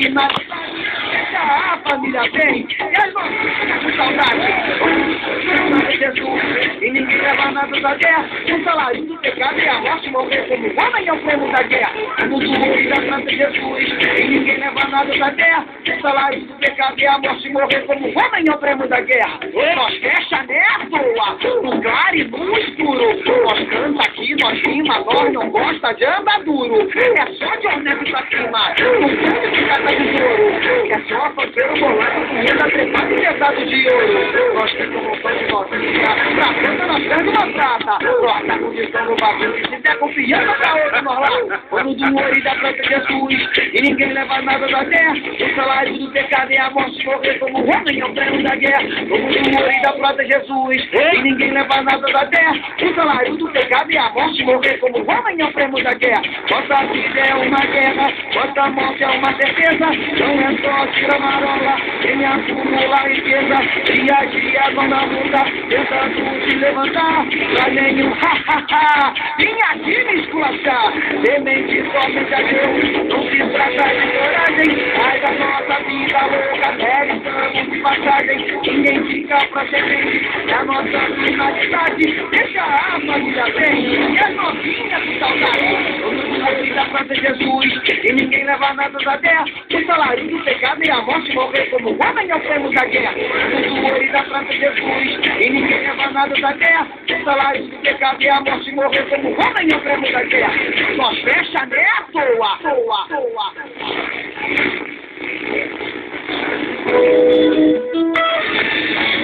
finalidade, deixa a família bem, e as mãos com saudade. Jesus, e ninguém leva nada da guerra, o salário do pecado e a morte, morrer como homem é o prêmio da guerra. No duro da Santa Jesus, e ninguém leva nada da terra, o salário do pecado e a morte, morrer como homem é o prêmio da guerra. Nós fecha toa, no claro e no escuro, nós canta aqui, nós rima, nós não gosta de andar duro, é só de honesto pra cima, no fundo de casa de ouro, é só fazer o bolado, comida trepada e pesado de ouro. Nós temos vontade de novinha, pra frente nós temos uma prata, nós tá condição no bagulho, e se der confiança pra outro nós lá, vamos do ouro e da planta Jesus, e ninguém leva nada da terra, o salário do pecado e a morte, morrer como homem é o prêmio da guerra. Vamos do ouro e da planta Jesus, e ninguém leva nada da terra, o salário do pecado e a morte, morrer como homem é o prêmio da guerra. Nossa vida é uma guerra, nossa morte é uma certeza, não é só tira marola, ele acumula riqueza, dia a dia quando luta, tentando se levantar, pra nenhum ha-ha-ha, vim aqui me esculachar, demente somente a Deus, não se trata de coragem, mas a nossa vida louca, estamos de passagem, ninguém fica pra semente, é a nossa finalidade, deixa a família bem, e as novinhas com saudade, vamos na vida pra ter Jesus, e ninguém leva nada da terra, o salário do pecado e a morte, morrer como homem é o prêmio da guerra, o ouro e da planta Jesus, e ninguém leva nada da terra, o salário do pecado e a morte, morrer como homem é o prêmio da guerra. Nós fecha toa.